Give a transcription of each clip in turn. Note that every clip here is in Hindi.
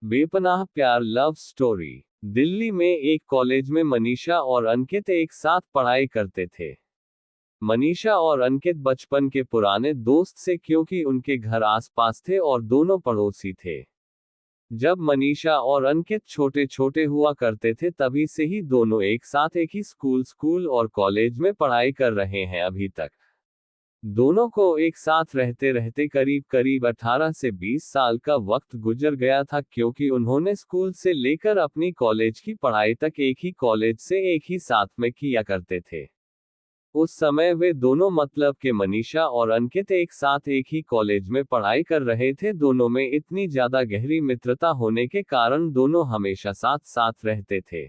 बेपनाह प्यार लव स्टोरी। दिल्ली में एक कॉलेज में मनीषा और अंकित एक साथ पढ़ाई करते थे। मनीषा और अंकित बचपन के पुराने दोस्त से क्योंकि उनके घर आसपास थे और दोनों पड़ोसी थे। जब मनीषा और अंकित छोटे छोटे हुआ करते थे तभी से ही दोनों एक साथ एक ही स्कूल और कॉलेज में पढ़ाई कर रहे हैं अभी तक। दोनों को एक साथ रहते रहते करीब करीब 18 से 20 साल का वक्त गुजर गया था, क्योंकि उन्होंने स्कूल से लेकर अपनी कॉलेज की पढ़ाई तक एक ही कॉलेज से एक ही साथ में किया करते थे। उस समय वे दोनों मतलब के मनीषा और अंकित एक साथ एक ही कॉलेज में पढ़ाई कर रहे थे। दोनों में इतनी ज्यादा गहरी मित्रता होने के कारण दोनों हमेशा साथ साथ रहते थे।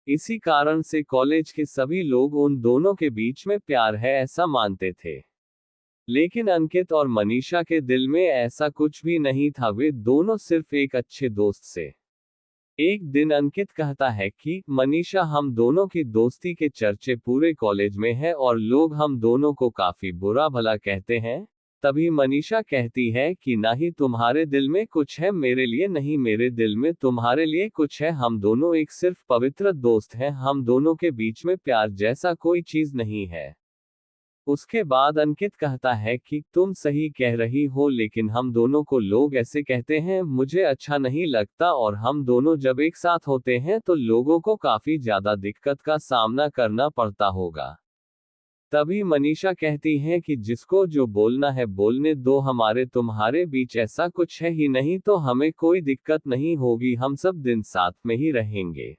इसी कारण से कॉलेज के सभी लोग उन दोनों के बीच में प्यार है ऐसा मानते थे। लेकिन अंकित और मनीषा के दिल में ऐसा कुछ भी नहीं था, वे दोनों सिर्फ एक अच्छे दोस्त थे। एक दिन अंकित कहता है कि मनीषा, हम दोनों की दोस्ती के चर्चे पूरे कॉलेज में है और लोग हम दोनों को काफी बुरा भला कहते हैं। तभी मनीषा कहती है कि ना ही तुम्हारे दिल में कुछ है मेरे लिए, नहीं मेरे दिल में तुम्हारे लिए कुछ है। हम दोनों एक सिर्फ पवित्र दोस्त हैं, हम दोनों के बीच में प्यार जैसा कोई चीज नहीं है। उसके बाद अंकित कहता है कि तुम सही कह रही हो, लेकिन हम दोनों को लोग ऐसे कहते हैं मुझे अच्छा नहीं लगता, और हम दोनों जब एक साथ होते हैं तो लोगों को काफी ज्यादा दिक्कत का सामना करना पड़ता होगा। तभी मनीषा कहती है कि जिसको जो बोलना है बोलने दो, हमारे तुम्हारे बीच ऐसा कुछ है ही नहीं, तो हमें कोई दिक्कत नहीं होगी, हम सब दिन साथ में ही रहेंगे।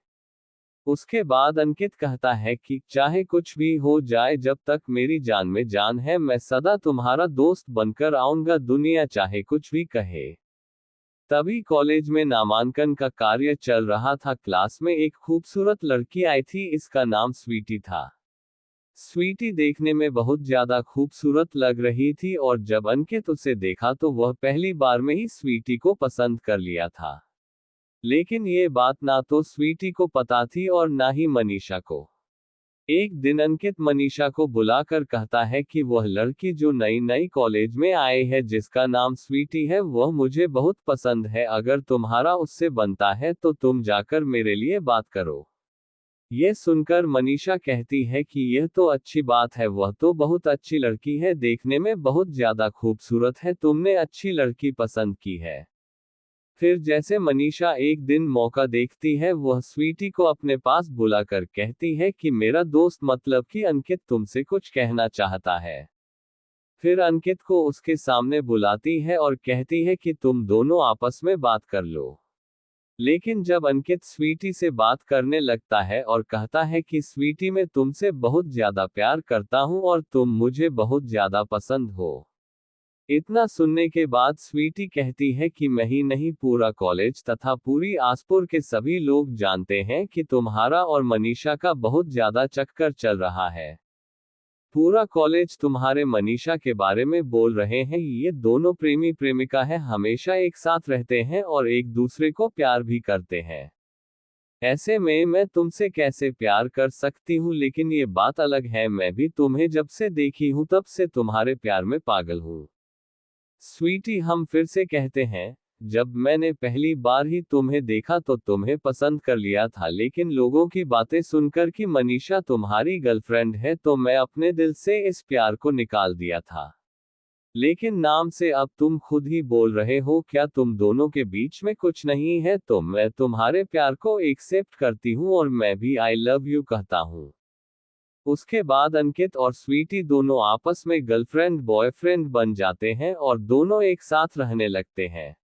उसके बाद अंकित कहता है कि चाहे कुछ भी हो जाए, जब तक मेरी जान में जान है मैं सदा तुम्हारा दोस्त बनकर आऊंगा, दुनिया चाहे कुछ भी कहे। तभी कॉलेज में नामांकन का कार्य चल रहा था। क्लास में एक खूबसूरत लड़की आई थी, इसका नाम स्वीटी था। स्वीटी देखने में बहुत ज्यादा खूबसूरत लग रही थी और जब अंकित उसे देखा तो वह पहली बार में ही स्वीटी को पसंद कर लिया था। लेकिन ये बात ना तो स्वीटी को पता थी और ना ही मनीषा को। एक दिन अंकित मनीषा को बुलाकर कहता है कि वह लड़की जो नई नई कॉलेज में आई है, जिसका नाम स्वीटी है, वह मुझे बहुत पसंद है। अगर तुम्हारा उससे बनता है तो तुम जाकर मेरे लिए बात करो। ये सुनकर मनीषा कहती है कि यह तो अच्छी बात है, वह तो बहुत अच्छी लड़की है, देखने में बहुत ज्यादा खूबसूरत है, तुमने अच्छी लड़की पसंद की है। फिर जैसे मनीषा एक दिन मौका देखती है, वह स्वीटी को अपने पास बुलाकर कहती है कि मेरा दोस्त मतलब कि अंकित तुमसे कुछ कहना चाहता है। फिर अंकित को उसके सामने बुलाती है और कहती है कि तुम दोनों आपस में बात कर लो। लेकिन जब अंकित स्वीटी से बात करने लगता है और कहता है कि स्वीटी, मैं तुमसे बहुत ज्यादा प्यार करता हूं और तुम मुझे बहुत ज्यादा पसंद हो। इतना सुनने के बाद स्वीटी कहती है कि मैं ही नहीं, पूरा कॉलेज तथा पूरी आसपुर के सभी लोग जानते हैं कि तुम्हारा और मनीषा का बहुत ज्यादा चक्कर चल रहा है। पूरा कॉलेज तुम्हारे मनीषा के बारे में बोल रहे हैं, ये दोनों प्रेमी प्रेमिका है, हमेशा एक साथ रहते हैं और एक दूसरे को प्यार भी करते हैं। ऐसे में मैं तुमसे कैसे प्यार कर सकती हूँ, लेकिन ये बात अलग है, मैं भी तुम्हें जब से देखी हूँ तब से तुम्हारे प्यार में पागल हूँ। स्वीटी, हम फिर से कहते हैं, जब मैंने पहली बार ही तुम्हें देखा तो तुम्हें पसंद कर लिया था, लेकिन लोगों की बातें सुनकर कि मनीषा तुम्हारी गर्लफ्रेंड है तो मैं अपने दिल से इस प्यार को निकाल दिया था। लेकिन नाम से अब तुम खुद ही बोल रहे हो, क्या तुम दोनों के बीच में कुछ नहीं है? तो मैं तुम्हारे प्यार को एक्सेप्ट करती हूँ और मैं भी आई लव यू कहता हूँ। उसके बाद अंकित और स्वीटी दोनों आपस में गर्लफ्रेंड बॉयफ्रेंड बन जाते हैं और दोनों एक साथ रहने लगते हैं।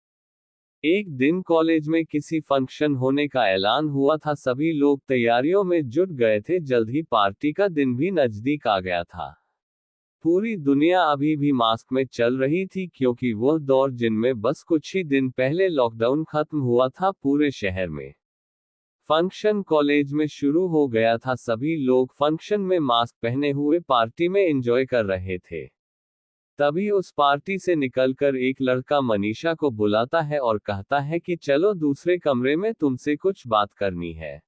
एक दिन कॉलेज में किसी फंक्शन होने का ऐलान हुआ था, सभी लोग तैयारियों में जुट गए थे, जल्द ही पार्टी का दिन भी नजदीक आ गया था। पूरी दुनिया अभी भी मास्क में चल रही थी, क्योंकि वह दौर जिनमें बस कुछ ही दिन पहले लॉकडाउन खत्म हुआ था पूरे शहर में। फंक्शन कॉलेज में शुरू हो गया था, सभी लोग फंक्शन में मास्क पहने हुए पार्टी में एंजॉय कर रहे थे। तभी उस पार्टी से निकलकर एक लड़का मनीषा को बुलाता है और कहता है कि चलो दूसरे कमरे में तुमसे कुछ बात करनी है।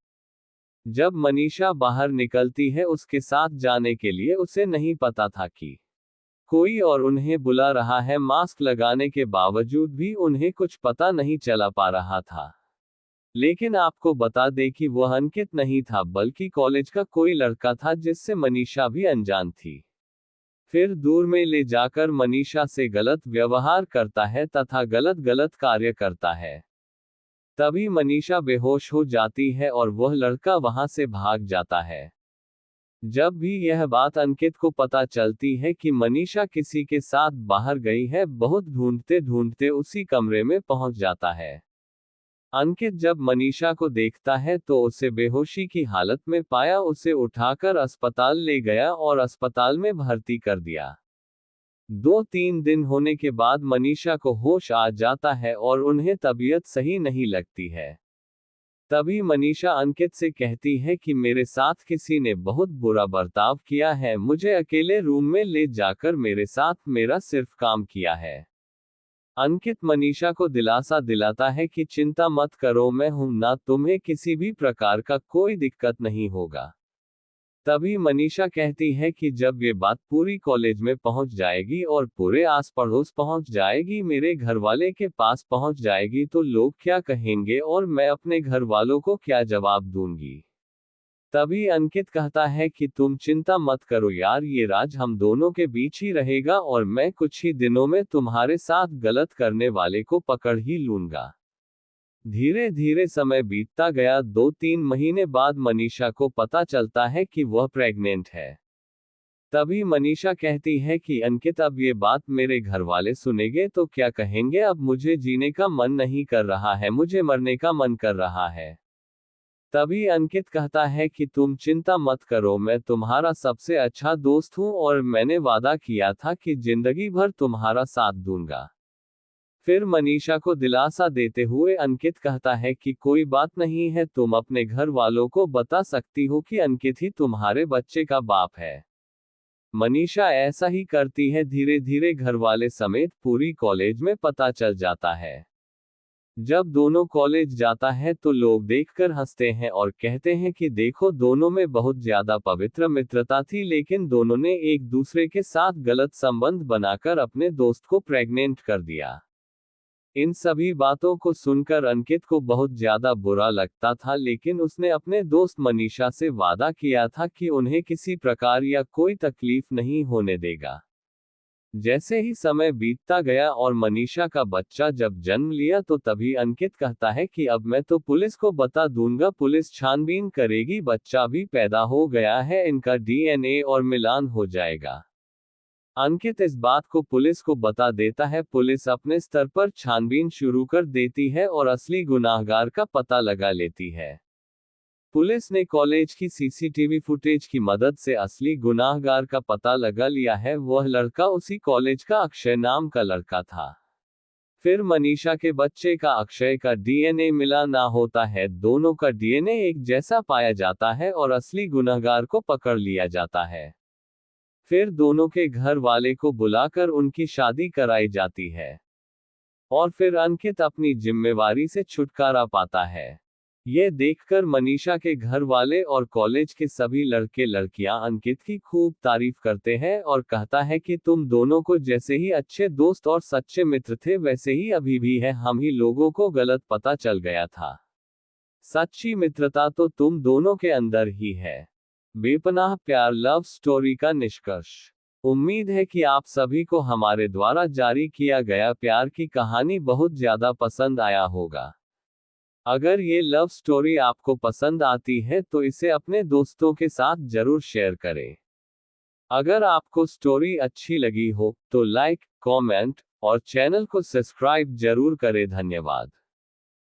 जब मनीषा बाहर निकलती है उसके साथ जाने के लिए, उसे नहीं पता था कि कोई और उन्हें बुला रहा है। मास्क लगाने के बावजूद भी उन्हें कुछ पता नहीं चला पा रहा था। लेकिन आपको बता दें कि वह अंकित नहीं था, बल्कि कॉलेज का कोई लड़का था जिससे मनीषा भी अनजान थी। फिर दूर में ले जाकर मनीषा से गलत व्यवहार करता है तथा गलत गलत कार्य करता है। तभी मनीषा बेहोश हो जाती है और वह लड़का वहां से भाग जाता है। जब भी यह बात अंकित को पता चलती है कि मनीषा किसी के साथ बाहर गई है, बहुत ढूंढते ढूंढते उसी कमरे में पहुंच जाता है। अंकित जब मनीषा को देखता है तो उसे बेहोशी की हालत में पाया, उसे उठाकर अस्पताल ले गया और अस्पताल में भर्ती कर दिया। 2-3 दिन होने के बाद मनीषा को होश आ जाता है और उन्हें तबीयत सही नहीं लगती है। तभी मनीषा अंकित से कहती है कि मेरे साथ किसी ने बहुत बुरा बर्ताव किया है, मुझे अकेले रूम में ले जाकर मेरे साथ मेरा सिर्फ काम किया है। अंकित मनीषा को दिलासा दिलाता है कि चिंता मत करो, मैं हूं ना, तुम्हें किसी भी प्रकार का कोई दिक्कत नहीं होगा। तभी मनीषा कहती है कि जब ये बात पूरी कॉलेज में पहुंच जाएगी और पूरे आस पड़ोस पहुंच जाएगी, मेरे घर वाले के पास पहुंच जाएगी, तो लोग क्या कहेंगे और मैं अपने घर वालों को क्या जवाब दूंगी। तभी अंकित कहता है कि तुम चिंता मत करो यार, ये राज हम दोनों के बीच ही रहेगा और मैं कुछ ही दिनों में तुम्हारे साथ गलत करने वाले को पकड़ ही लूंगा। धीरे धीरे समय बीतता गया। 2-3 महीने बाद मनीषा को पता चलता है कि वह प्रेग्नेंट है। तभी मनीषा कहती है कि अंकित, अब ये बात मेरे घर वाले सुनेंगे तो क्या कहेंगे, अब मुझे जीने का मन नहीं कर रहा है, मुझे मरने का मन कर रहा है। तभी अंकित कहता है कि तुम चिंता मत करो, मैं तुम्हारा सबसे अच्छा दोस्त हूं और मैंने वादा किया था कि जिंदगी भर तुम्हारा साथ दूंगा। फिर मनीषा को दिलासा देते हुए अंकित कहता है कि कोई बात नहीं है, तुम अपने घर वालों को बता सकती हो कि अंकित ही तुम्हारे बच्चे का बाप है। मनीषा ऐसा ही करती है। धीरे धीरे घर वाले समेत पूरी कॉलेज में पता चल जाता है। जब दोनों कॉलेज जाता है तो लोग देखकर हंसते हैं और कहते हैं कि देखो, दोनों में बहुत ज्यादा पवित्र मित्रता थी, लेकिन दोनों ने एक दूसरे के साथ गलत संबंध बनाकर अपने दोस्त को प्रेग्नेंट कर दिया। इन सभी बातों को सुनकर अंकित को बहुत ज्यादा बुरा लगता था, लेकिन उसने अपने दोस्त मनीषा से वादा किया था कि उन्हें किसी प्रकार या कोई तकलीफ नहीं होने देगा। जैसे ही समय बीतता गया और मनीषा का बच्चा जब जन्म लिया तो तभी अंकित कहता है कि अब मैं तो पुलिस को बता दूंगा, पुलिस छानबीन करेगी, बच्चा भी पैदा हो गया है, इनका डीएनए और मिलान हो जाएगा। अंकित इस बात को पुलिस को बता देता है। पुलिस अपने स्तर पर छानबीन शुरू कर देती है और असली गुनाहगार का पता लगा लेती है। पुलिस ने कॉलेज की सीसीटीवी फुटेज की मदद से असली गुनाहगार का पता लगा लिया है। वह लड़का उसी कॉलेज का अक्षय नाम का लड़का था। फिर मनीषा के बच्चे का अक्षय का डीएनए मिला ना होता है, दोनों का डीएनए एक जैसा पाया जाता है और असली गुनाहगार को पकड़ लिया जाता है। फिर दोनों के घर वाले को बुलाकर उनकी शादी कराई जाती है और फिर अंकित अपनी जिम्मेवारी से छुटकारा पाता है। ये देखकर मनीषा के घर वाले और कॉलेज के सभी लड़के लड़कियां अंकित की खूब तारीफ करते हैं और कहता है कि तुम दोनों को जैसे ही अच्छे दोस्त और सच्चे मित्र थे वैसे ही अभी भी है, हम ही लोगों को गलत पता चल गया था। सच्ची मित्रता तो तुम दोनों के अंदर ही है। बेपनाह प्यार लव स्टोरी का निष्कर्ष। उम्मीद है कि आप सभी को हमारे द्वारा जारी किया गया प्यार की कहानी बहुत ज्यादा पसंद आया होगा। अगर ये लव स्टोरी आपको पसंद आती है तो इसे अपने दोस्तों के साथ जरूर शेयर करें। अगर आपको स्टोरी अच्छी लगी हो तो लाइक, कमेंट और चैनल को सब्सक्राइब जरूर करें। धन्यवाद।